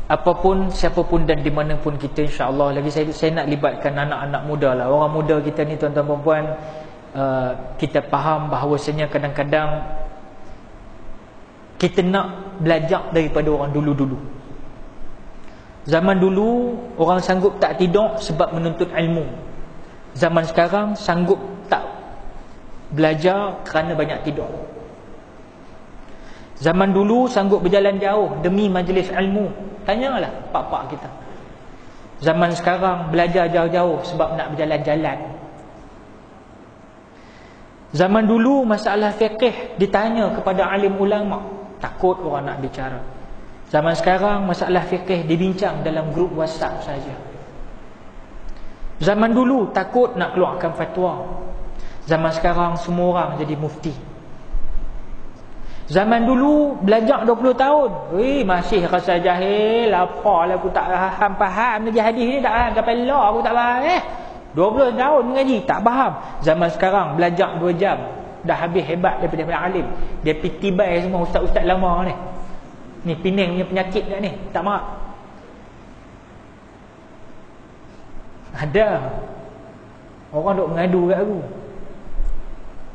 apapun, siapapun dan di mana pun kita, insya-Allah, lagi saya nak libatkan anak-anak muda lah. Orang muda kita ni, tuan-tuan perempuan, kita faham bahawasanya kadang-kadang kita nak belajar daripada orang dulu-dulu. Zaman dulu orang sanggup tak tidur sebab menuntut ilmu. Zaman sekarang sanggup tak belajar kerana banyak tidur. Zaman dulu sanggup berjalan jauh demi majlis ilmu. Tanyalah pak-pak kita. Zaman sekarang belajar jauh-jauh sebab nak berjalan-jalan. Zaman dulu masalah fiqh ditanya kepada alim ulama, takut orang nak bicara. Zaman sekarang masalah fiqh dibincang dalam grup WhatsApp saja. Zaman dulu takut nak keluarkan fatwa. Zaman sekarang semua orang jadi mufti. Zaman dulu belajar 20 tahun, masih rasa jahil, apalah aku tak faham lagi hadis ni, tak kepala aku tak faham. 20 tahun mengaji tak faham. Zaman sekarang belajar 2 jam dah habis, hebat daripada alim. Dia pitibai semua ustaz-ustaz lama ni. Ni Penang punya penyakit kat ni, tak marah. Ada orang duk mengadu kat aku,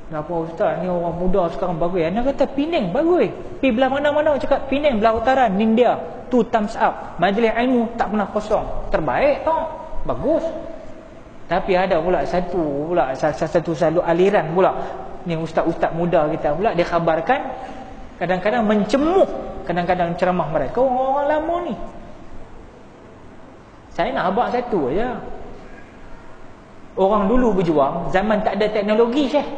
kenapa ustaz ni orang muda sekarang bagus? Anak kata Penang bagus. Pergi belah mana-mana cakap Penang, belah utara India, tu thumbs up. Majlis ilmu tak pernah kosong. Terbaik tau. Bagus. Tapi ada pula satu selalu aliran pula. Ni ustaz-ustaz muda kita pula, dia khabarkan kadang-kadang mencemuh, kadang-kadang ceramah mereka orang-orang lama ni. Saya nak habaq satu aja. Orang dulu berjuang zaman tak ada teknologi, Syekh.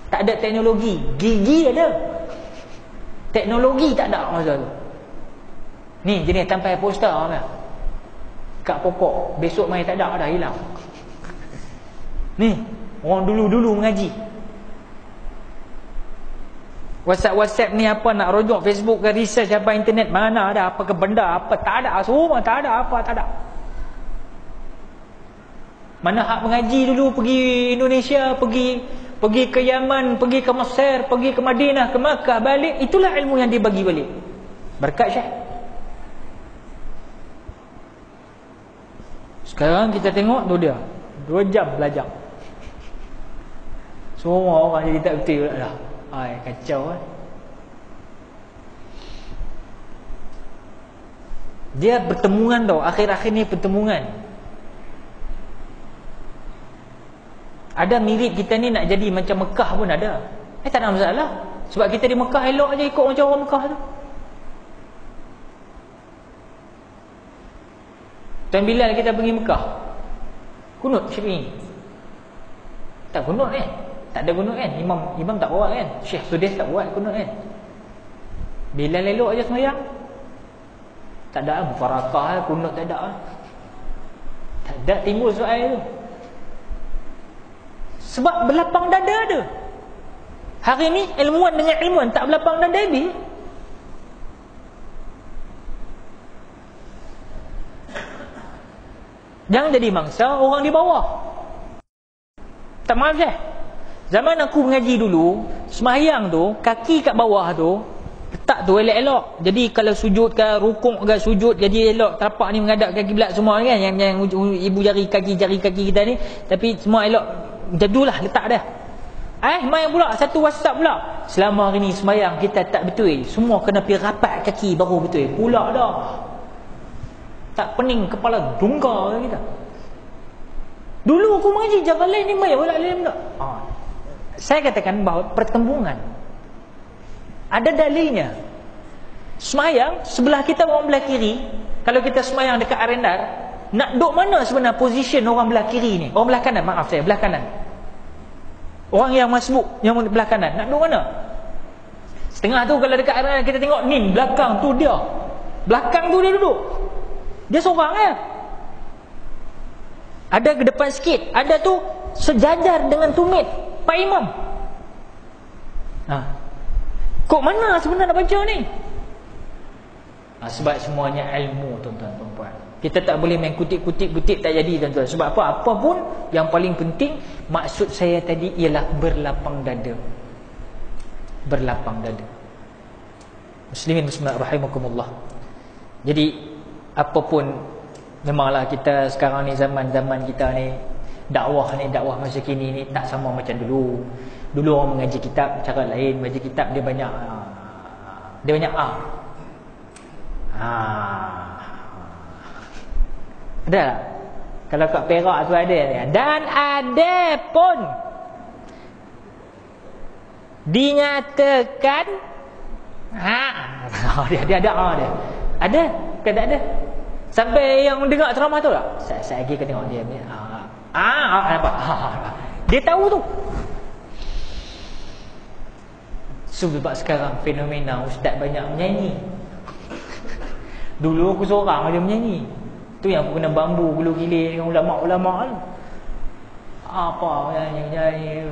Tak ada teknologi, gigi ada. Teknologi tak ada masa tu. Ni jenis tampal poster ni. Kat pokok, besok mai tak ada, dah hilang. Ni, orang dulu-dulu mengaji. WhatsApp ni apa nak rujuk, Facebook ke research apa internet, mana ada apa ke benda apa, tak ada, semua tak ada apa, tak ada. Mana hak mengaji dulu, pergi Indonesia, pergi ke Yaman, pergi ke Mesir, pergi ke Madinah, ke Makkah, balik, itulah ilmu yang dibagi balik. Berkat Syekh. Sekarang kita tengok tu dia 2 jam belajar. Semua orang jadi tak betul lah. Ai, kacau kan. Dia pertemuan tau, akhir-akhir ni pertemuan. Ada mirip kita ni nak jadi macam Mekah pun ada. Tak ada masalah. Sebab kita di Mekah elok aja ikut macam orang Mekah tu. Tuan Bilal kita pergi Mekah, kunut Syafi'i. Tak kunut tak ada kunut kan. Imam tak buat kan. Syekh Sudais tak buat kunut kan. Bilal elok aja sembahyang. Tak ada mufarakah, kunut tak ada. Tak ada timbul soal tu. Sebab berlapang dada ada. Hari ni ilmuwan dengan ilmuwan tak berlapang dada habis. Jangan jadi mangsa orang di bawah. Tak maaf Syekh. Zaman aku mengaji dulu, sembahyang tu, kaki kat bawah tu, letak tu elok-elok. Jadi kalau sujud ke, rukuk ke, sujud, jadi elok. Tapak ni menghadap kaki kiblat semua kan. Yang ibu jari kaki kita ni. Tapi semua elok. Jadulah letak dah. Main pula satu WhatsApp pula. Selama hari ni sembahyang kita tak betul. Semua kena pergi rapat kaki baru betul. Pula dah. Tak pening kepala dunggar kita. Dulu aku mengaji jaga lain ni mai wala lain tak. Saya katakan bahawa pertembungan ada dalilnya. Semayang sebelah kita orang belah kiri. Kalau kita semayang dekat Arendar, nak duduk mana sebenarnya position orang belah kiri ni? Orang belah kanan, maaf saya, belah kanan. Orang yang masbuk, yang belah kanan, nak duduk mana? Setengah tu kalau dekat Arendar kita tengok ni, belakang tu dia. Belakang tu dia duduk. Dia seorang ya. Ada ke depan sikit, ada tu sejajar dengan tumit Pak Imam. Kok mana sebenarnya nak baca ni? Sebab semuanya ilmu, tuan-tuan perempuan. Kita tak boleh main kutip-kutip tak jadi, tuan-tuan. Sebab apa? Apa pun yang paling penting, maksud saya tadi ialah berlapang dada. Berlapang dada. Muslimin muslimat rahimakumullah. Jadi apapun, memanglah kita sekarang ni, zaman kita ni, dakwah masa kini ni tak sama macam dulu. Dulu orang mengaji kitab cara lain. Mengaji kitab dia banyak ada tak? Kalau kat Perak tu ada ni. Dan ada pun dinyatakan dia ada. Ada ke tak ada? Sampai yang dengar ceramah tu tak? Saya lagi kena tengok dia ni. Nampak? Dia tahu tu. Sebab sekarang fenomena ustaz banyak menyanyi. Dulu aku seorang aja menyanyi. Tu yang aku kena bambu gulu gilir dengan ulama-ulama tu. Apa menyanyi.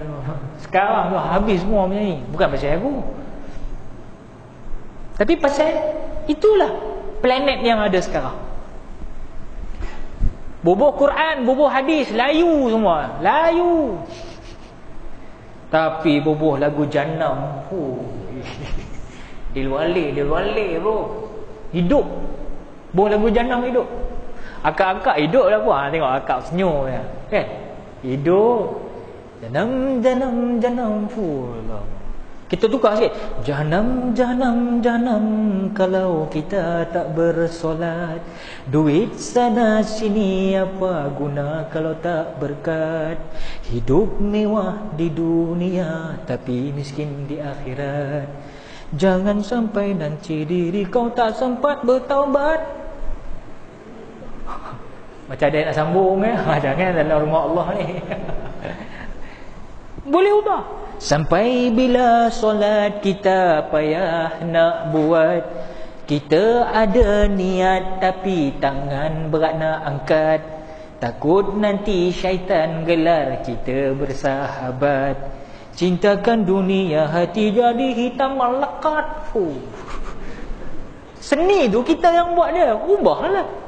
Sekarang tu habis semua menyanyi. Bukan pasal aku, tapi pasal itulah planet yang ada sekarang. Bubuh Quran, bubuh hadis, layu semua. Layu. Tapi bubuh lagu Jannam, Dilwali bro. Hidup. Bubuh lagu Jannam hidup. Akak-akak hidup lah puan. Tengok akak senyum ya. Kan? Hidup. Janam pula. Kita tukar sikit. Janam kalau kita tak bersolat. Duit sana sini apa guna kalau tak berkat. Hidup mewah di dunia tapi miskin di akhirat. Jangan sampai nanti diri kau tak sempat bertaubat. Macam ada nak sambung jangan dalam rumah Allah ni. Boleh ubah. Sampai bila solat kita payah nak buat. Kita ada niat tapi tangan berat nak angkat. Takut nanti syaitan gelar kita bersahabat. Cintakan dunia hati jadi hitam melekat. Seni tu kita yang buat dia. Ubahlah.